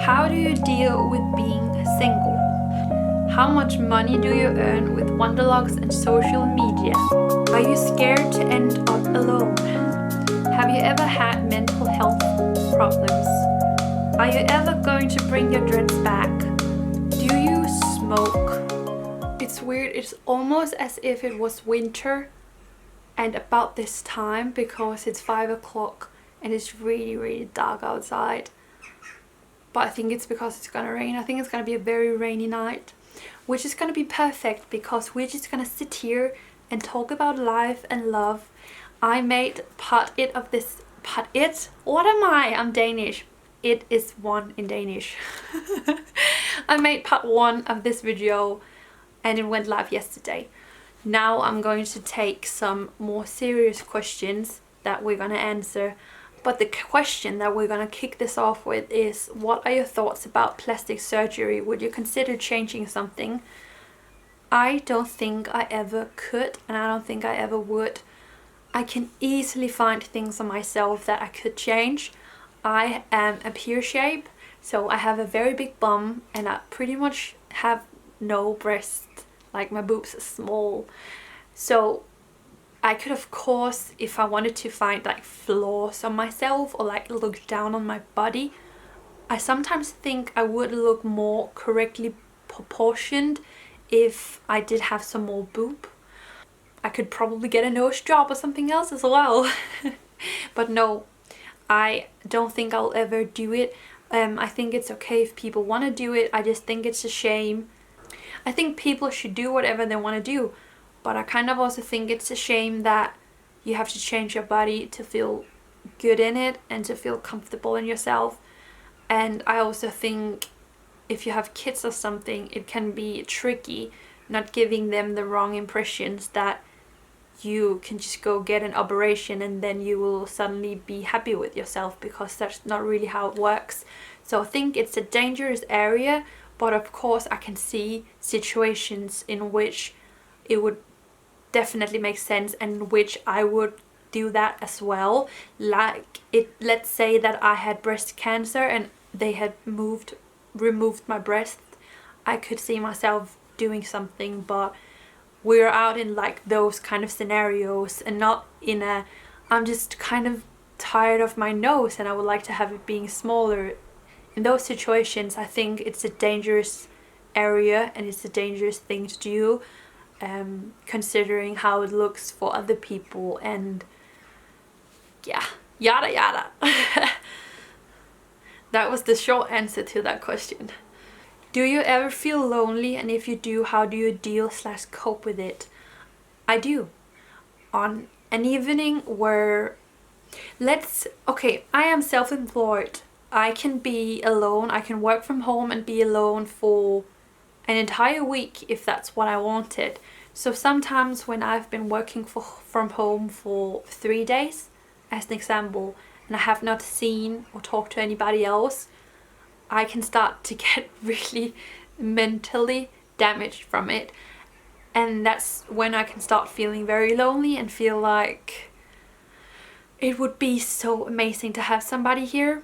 How do you deal with being single? How much money do you earn with Wonderlocks and social media? Are you scared to end up alone? Have you ever had mental health problems? Are you ever going to bring your dreads back? Do you smoke? It's weird, it's almost as if it was winter and about this time because it's 5 o'clock and it's really dark outside. But I think it's because it's gonna rain. I think it's gonna be a very rainy night, which is gonna be perfect because we're just gonna sit here and talk about life and love. I made part of this. What am I? I'm Danish. It is one in Danish. I made part 1 of this video and it went live yesterday. Now I'm going to take some more serious questions that we're gonna answer. But the question that we're gonna kick this off with is, what are your thoughts about plastic surgery? Would you consider changing something? I don't think I ever could, and I don't think I ever would. I can easily find things on myself that I could change. I am a pear shape, so I have a very big bum and I pretty much have no breasts, like my boobs are small. So I could, of course, if I wanted to find like flaws on myself or like look down on my body, I sometimes think I would look more correctly proportioned if I did have some more boob. I could probably get a nose job or something else as well. But no, I don't think I'll ever do it. I think it's okay if people want to do it. I just think it's a shame. I think people should do whatever they want to do. But I kind of also think it's a shame that you have to change your body to feel good in it and to feel comfortable in yourself. And I also think if you have kids or something, it can be tricky not giving them the wrong impressions that you can just go get an operation and then you will suddenly be happy with yourself, because that's not really how it works. So I think it's a dangerous area, but of course I can see situations in which it would definitely makes sense and which I would do that as well. Like, let's say that I had breast cancer and they had removed my breast, I could see myself doing something. But we're out in like those kind of scenarios and not in a I'm just kind of tired of my nose and I would like to have it being smaller. In those situations I think it's a dangerous area and it's a dangerous thing to do. Considering how it looks for other people, and yeah, yada. That was the short answer to that question. Do you ever feel lonely, and if you do, how do you deal/cope with it? I do. On an evening where I am self-employed. I can be alone. I can work from home and be alone for an entire week if that's what I wanted. So sometimes when I've been working from home for 3 days, as an example, and I have not seen or talked to anybody else, I can start to get really mentally damaged from it. And that's when I can start feeling very lonely and feel like it would be so amazing to have somebody here.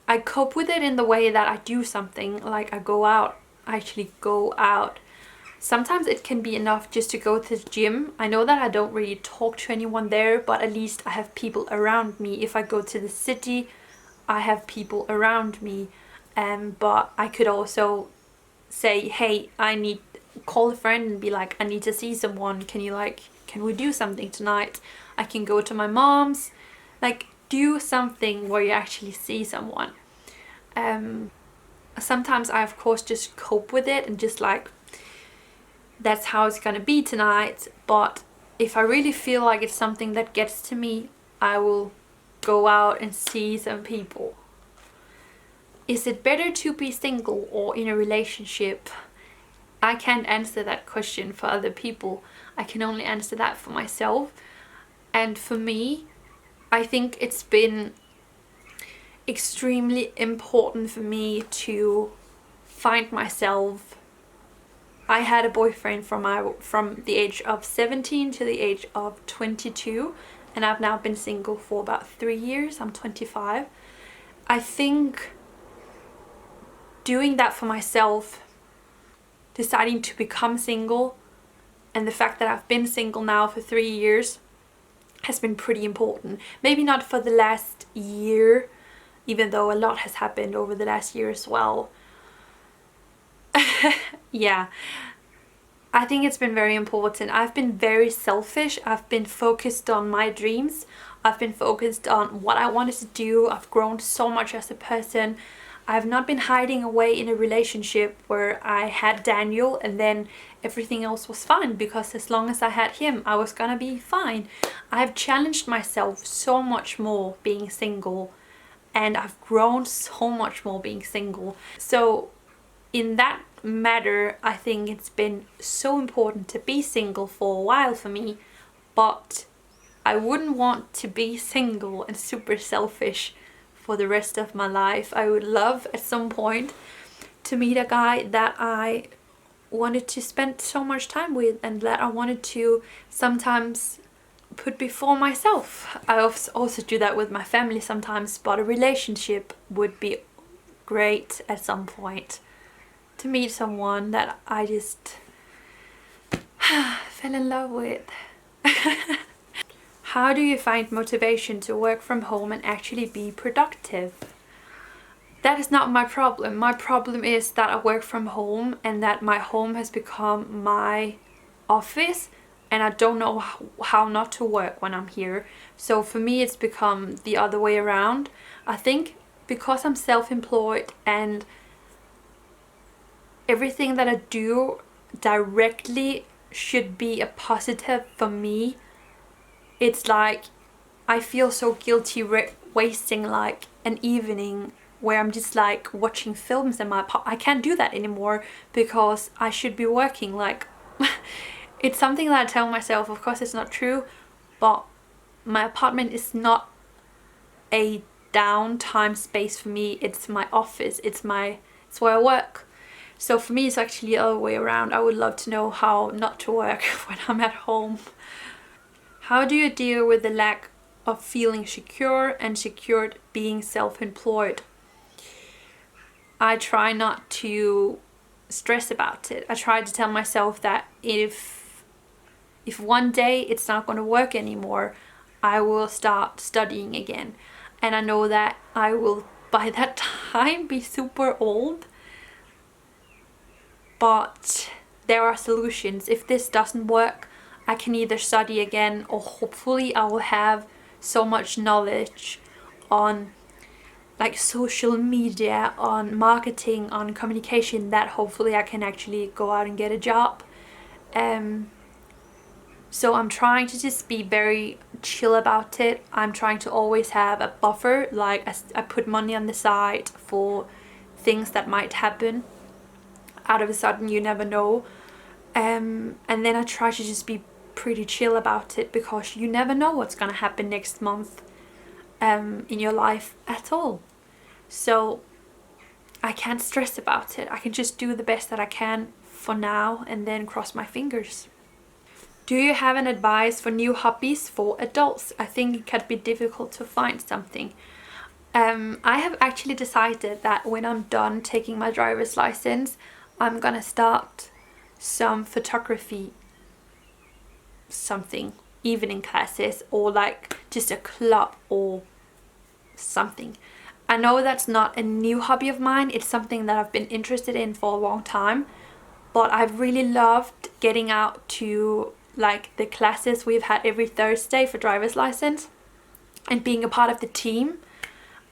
I cope with it in the way that I do something, like I actually go out. Sometimes it can be enough just to go to the gym. I know that I don't really talk to anyone there, but at least I have people around me. If I go to the city, I have people around me. But I could also say, hey, call a friend and be like, I need to see someone. Can we do something tonight? I can go to my mom's. Like, do something where you actually see someone. Sometimes I of course just cope with it and just like, that's how it's gonna be tonight. But if I really feel like it's something that gets to me, I will go out and see some people. Is it better to be single or in a relationship? I can't answer that question for other people. I can only answer that for myself. And for me, I think it's been extremely important for me to find myself. I had a boyfriend from the age of 17 to the age of 22, and I've now been single for about 3 years. I'm 25. I think doing that for myself, deciding to become single, and the fact that I've been single now for 3 years has been pretty important. Maybe not for the last year, even though a lot has happened over the last year as well. Yeah, I think it's been very important. I've been very selfish. I've been focused on my dreams. I've been focused on what I wanted to do. I've grown so much as a person. I've not been hiding away in a relationship where I had Daniel and then everything else was fine, because as long as I had him, I was gonna be fine. I've challenged myself so much more being single, and I've grown so much more being single. So in that matter, I think it's been so important to be single for a while for me, but I wouldn't want to be single and super selfish for the rest of my life. I would love at some point to meet a guy that I wanted to spend so much time with and that I wanted to sometimes put before myself. I also do that with my family sometimes, but a relationship would be great at some point. To meet someone that I just fell in love with. How do you find motivation to work from home and actually be productive? That is not my problem. My problem is that I work from home and that my home has become my office, and I don't know how not to work when I'm here. So for me it's become the other way around. I think because I'm self-employed and everything that I do directly should be a positive for me, it's like I feel so guilty wasting like an evening where I'm just like watching films in my apartment. I can't do that anymore because I should be working. Like it's something that I tell myself. Of course it's not true, but my apartment is not a downtime space for me. It's my office. It's where I work. So for me it's actually the other way around. I would love to know how not to work when I'm at home. How do you deal with the lack of feeling secure and secured being self-employed? I try not to stress about it. I try to tell myself that if one day it's not going to work anymore, I will start studying again. And I know that I will by that time be super old. But there are solutions. If this doesn't work, I can either study again, or hopefully I will have so much knowledge on like social media, on marketing, on communication, that hopefully I can actually go out and get a job. So I'm trying to just be very chill about it. I'm trying to always have a buffer, like I put money on the side for things that might happen. Out of a sudden, you never know. And then I try to just be pretty chill about it, because you never know what's gonna happen next month in your life at all. So I can't stress about it. I can just do the best that I can for now and then cross my fingers. Do you have an advice for new hobbies for adults? I think it can be difficult to find something. I have actually decided that when I'm done taking my driver's license, I'm gonna start some photography evening classes, or like just a club or something. I know that's not a new hobby of mine. It's something that I've been interested in for a long time, but I've really loved getting out to like the classes we've had every Thursday for driver's license and being a part of the team.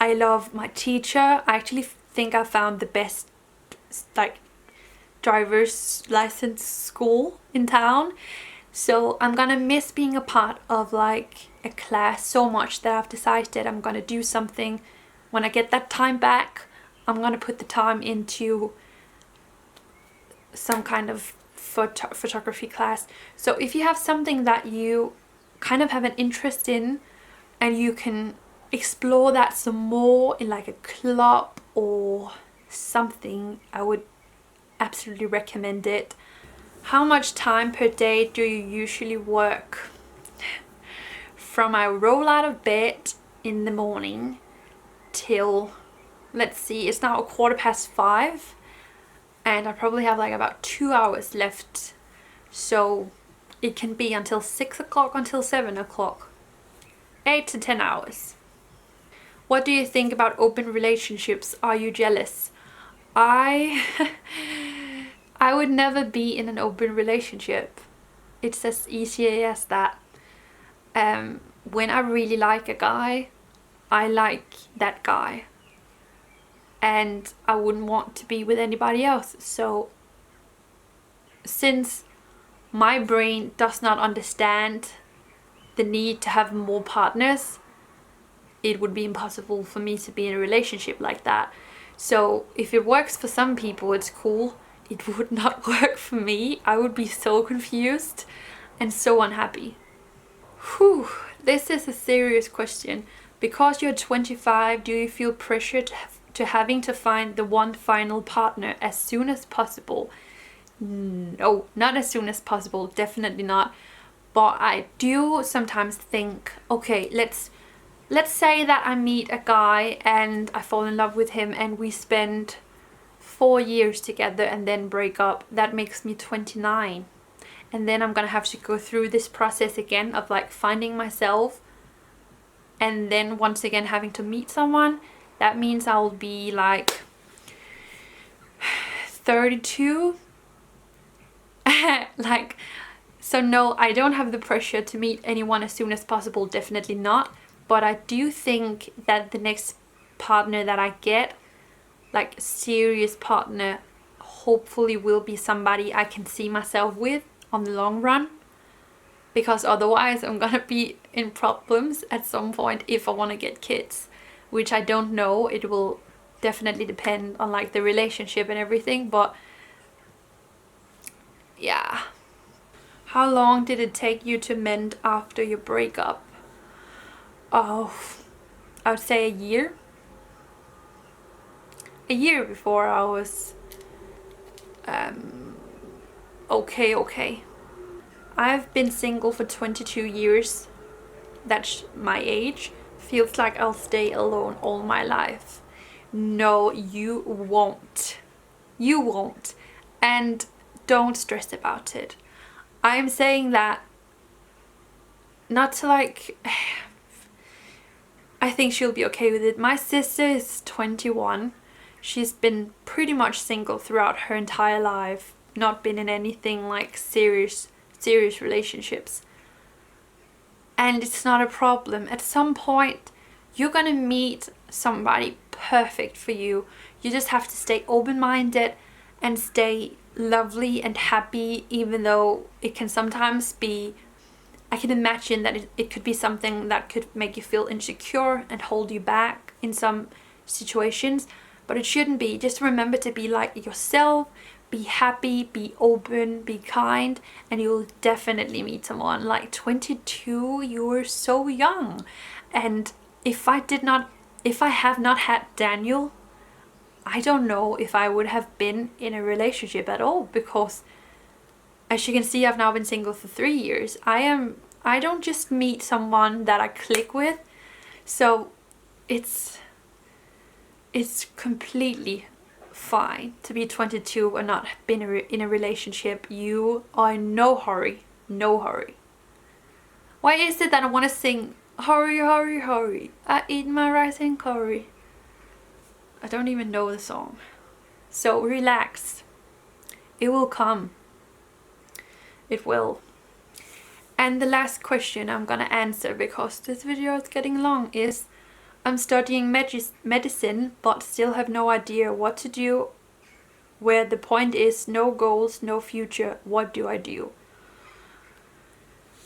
I love my teacher. I actually think I found the best like driver's license school in town. So I'm gonna miss being a part of like a class so much that I've decided I'm gonna do something. When I get that time back, I'm gonna put the time into some kind of photography class. So if you have something that you kind of have an interest in and you can explore that some more in like a club or something, I would absolutely recommend it. How much time per day do you usually work? From I roll out of bed in the morning till let's see, it's now 5:15 and I probably have like about 2 hours left, so it can be until 6 o'clock until 7 o'clock. 8 to 10 hours. What do you think about open relationships? Are you jealous? I would never be in an open relationship. It's as easy as that. When I really like a guy, I like that guy. And I wouldn't want to be with anybody else. So since my brain does not understand the need to have more partners, it would be impossible for me to be in a relationship like that. So if it works for some people, it's cool. It would not work for me. I would be so confused and so unhappy. Whew, this is a serious question. Because you're 25, do you feel pressured to having to find the one final partner as soon as possible? No, not as soon as possible, definitely not. But I do sometimes think, okay, let's say that I meet a guy and I fall in love with him and we spend 4 years together and then break up. That makes me 29. And then I'm gonna have to go through this process again of like finding myself and then once again having to meet someone. That means I'll be like 32. Like, so no, I don't have the pressure to meet anyone as soon as possible, definitely not. But I do think that the next partner that I get, like serious partner, hopefully will be somebody I can see myself with on the long run. Because otherwise I'm gonna be in problems at some point if I want to get kids, which I don't know. It will definitely depend on like the relationship and everything, but yeah. How long did it take you to mend after your breakup? Oh, I would say a year. A year before I was okay. I've been single for 22 years. That's my age. Feels like I'll stay alone all my life. No, you won't. You won't. And don't stress about it. I'm saying that not to like... I think she'll be okay with it. My sister is 21. She's been pretty much single throughout her entire life. Not been in anything like serious relationships. And it's not a problem. At some point, you're gonna meet somebody perfect for you. You just have to stay open-minded and stay lovely and happy, even though it can sometimes be... I can imagine that it could be something that could make you feel insecure and hold you back in some situations, but it shouldn't be. Just remember to be like yourself, be happy, be open, be kind, and you'll definitely meet someone. Like 22, you're so young. And if I have not had Daniel, I don't know if I would have been in a relationship at all, because as you can see, I've now been single for 3 years. I don't just meet someone that I click with. So it's completely fine to be 22 and not been in a relationship. You are in no hurry. No hurry. Why is it that I want to sing hurry, hurry, hurry? I eat my rice and curry. I don't even know the song. So relax. It will come. It will. And the last question I'm gonna answer, because this video is getting long, is I'm studying medicine but still have no idea what to do, where the point is no goals, no future. What do I do?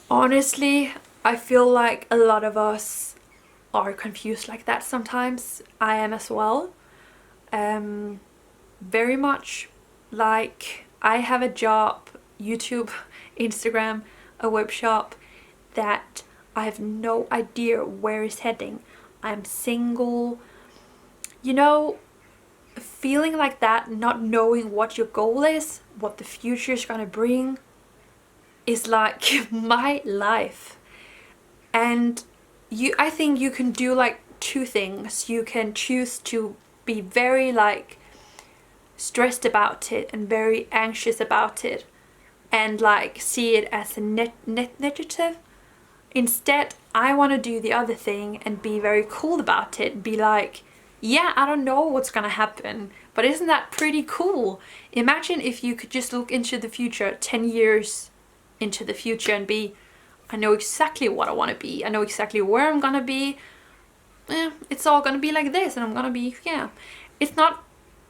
Honestly, I feel like a lot of us are confused like that sometimes. I am as well. Very much. Like, I have a job, YouTube, Instagram, a web shop that I have no idea where it's heading. I'm single. You know, feeling like that, not knowing what your goal is, what the future is gonna bring, is like my life. And I think you can do like two things. You can choose to be very like stressed about it and very anxious about it and like see it as a negative. Instead, I want to do the other thing and be very cool about it. Be like, yeah, I don't know what's gonna happen, but isn't that pretty cool? Imagine if you could just look into the future, 10 years into the future, and be, I know exactly what I want to be. I know exactly where I'm gonna be. It's all gonna be like this, and I'm gonna be, yeah. It's not,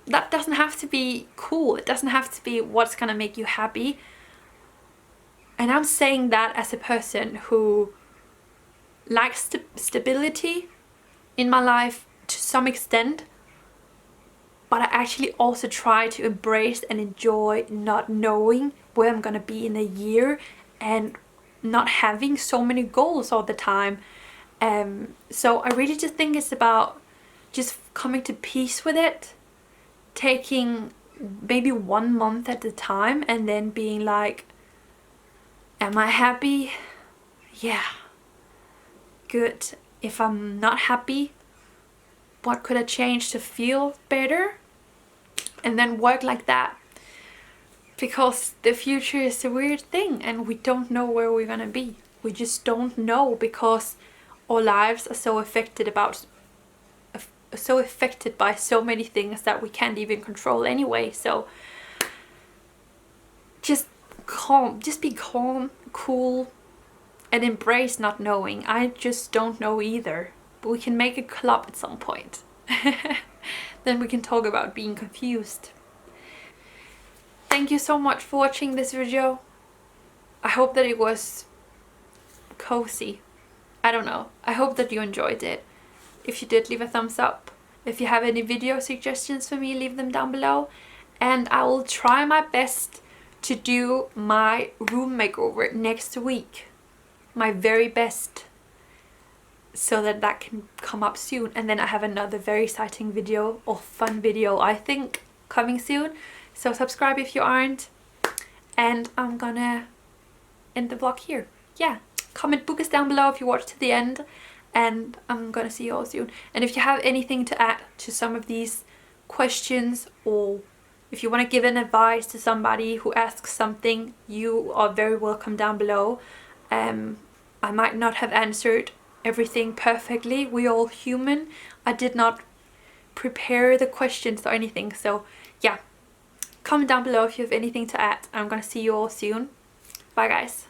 that doesn't have to be cool. It doesn't have to be what's gonna make you happy. And I'm saying that as a person who likes stability in my life to some extent, but I actually also try to embrace and enjoy not knowing where I'm gonna be in a year and not having so many goals all the time. So I really just think it's about just coming to peace with it, taking maybe 1 month at a time, and then being like, am I happy? Yeah. Good. If I'm not happy, what could I change to feel better? And then work like that. Because the future is a weird thing and we don't know where we're gonna be. We just don't know, because our lives are so affected by so many things that we can't even control anyway. So just be calm, cool, and embrace not knowing. I just don't know either, but we can make a club at some point. Then we can talk about being confused. Thank you so much for watching this video. I hope that it was cozy. I don't know. I hope that you enjoyed it. If you did, leave a thumbs up. If you have any video suggestions for me, leave them down below. And I will try my best to do my room makeover next week. My very best. So that can come up soon. And then I have another very exciting video, or fun video, I think, coming soon. So subscribe if you aren't. And I'm gonna end the vlog here. Yeah. Comment Buch down below if you watched to the end. And I'm gonna see you all soon. And if you have anything to add to some of these questions, or if you want to give an advice to somebody who asks something, you are very welcome down below. I might not have answered everything perfectly. We're all human. I did not prepare the questions or anything. So yeah, comment down below if you have anything to add. I'm gonna see you all soon. Bye guys.